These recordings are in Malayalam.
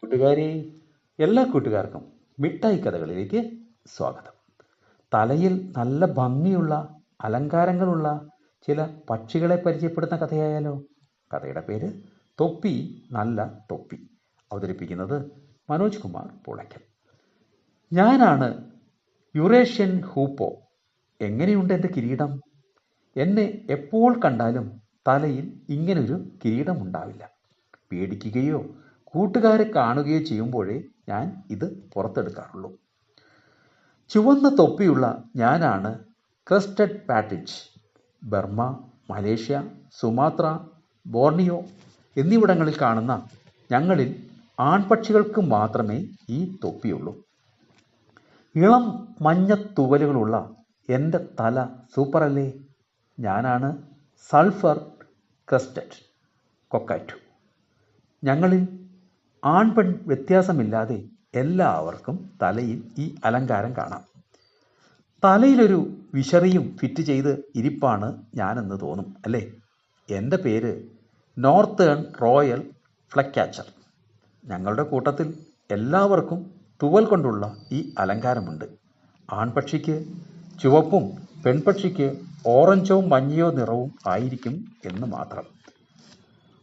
കൂട്ടുകാരെ, എല്ലാ കൂട്ടുകാർക്കും മിഠായി കഥകളിലേക്ക് സ്വാഗതം. തലയിൽ നല്ല ഭംഗിയുള്ള അലങ്കാരങ്ങളുള്ള ചില പക്ഷികളെ പരിചയപ്പെടുന്ന കഥയായാലോ? കഥയുടെ പേര് തൊപ്പി നല്ല തൊപ്പി. അവതരിപ്പിക്കുന്നത് മനോജ് കുമാർ പൂളയ്ക്കൽ. ഞാനാണ് യുറേഷ്യൻ ഹൂപ്പോ. എങ്ങനെയുണ്ട് എൻ്റെ കിരീടം? എന്നെ എപ്പോൾ കണ്ടാലും തലയിൽ ഇങ്ങനൊരു കിരീടം ഉണ്ടാവില്ല. പേടിക്കുകയോ കൂട്ടുകാരെ കാണുകയോ ചെയ്യുമ്പോഴേ ഞാൻ ഇത് പുറത്തെടുക്കാറുള്ളൂ. ചുവന്ന തൊപ്പിയുള്ള ഞാനാണ് crested partridge. Burma, Malaysia, Sumatra, Borneo എന്നിവിടങ്ങളിൽ കാണുന്ന ഞങ്ങളിൽ ആൺപക്ഷികൾക്ക് മാത്രമേ ഈ തൊപ്പിയുള്ളൂ. ഇളം മഞ്ഞ തൂവലുകളുള്ള എൻ്റെ തല സൂപ്പറല്ലേ? ഞാനാണ് സൾഫർ ക്രസ്റ്റഡ് കൊക്കാറ്റു. ഞങ്ങളിൽ ആൺപെൺ വ്യത്യാസമില്ലാതെ എല്ലാവർക്കും തലയിൽ ഈ അലങ്കാരം കാണാം. തലയിലൊരു വിശറിയും ഫിറ്റ് ചെയ്ത് ഇരിപ്പാണ് ഞാനെന്ന് തോന്നും അല്ലേ? എൻ്റെ പേര് നോർത്തേൺ റോയൽ ഫ്ലക്യാച്ചർ. ഞങ്ങളുടെ കൂട്ടത്തിൽ എല്ലാവർക്കും തുവൽ കൊണ്ടുള്ള ഈ അലങ്കാരമുണ്ട്. ആൺപക്ഷിക്ക് ചുവപ്പും പെൺപക്ഷിക്ക് ഓറഞ്ചോ മഞ്ഞയോ നിറവും ആയിരിക്കും എന്ന് മാത്രം.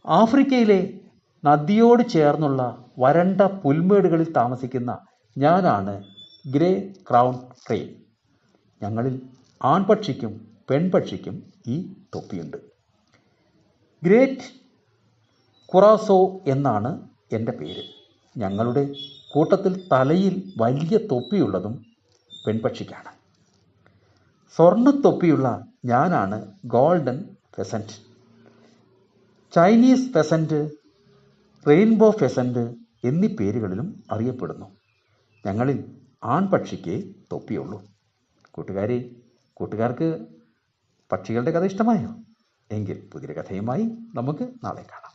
ആഫ്രിക്കയിലെ നദിയോട് ചേർന്നുള്ള വരണ്ട പുൽമേടുകളിൽ താമസിക്കുന്ന ഞാനാണ് ഗ്രേ ക്രൗൺ ക്രെയിൻ. ഞങ്ങളിൽ ആൺപക്ഷിക്കും പെൺപക്ഷിക്കും ഈ തൊപ്പിയുണ്ട്. ഗ്രേറ്റ് കുറാസോ എന്നാണ് എൻ്റെ പേര്. ഞങ്ങളുടെ കൂട്ടത്തിൽ തലയിൽ വലിയ തൊപ്പിയുള്ളതും പെൺപക്ഷിക്കാണ്. സ്വർണ്ണത്തൊപ്പിയുള്ള ഞാനാണ് golden pheasant. Chinese pheasant, rainbow pheasant എന്നീ പേരുകളിലും അറിയപ്പെടുന്നു. ഞങ്ങളിൽ ആൺപക്ഷിക്ക് തൊപ്പിയുള്ളൂ. കൂട്ടുകാർക്ക് പക്ഷികളുടെ കഥ ഇഷ്ടമായോ? എങ്കിൽ പുതിയ കഥയുമായി നമുക്ക് നാളെ കാണാം.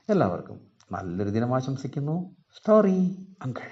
എല്ലാവർക്കും നല്ലൊരു ദിനം ആശംസിക്കുന്നു. Story uncle.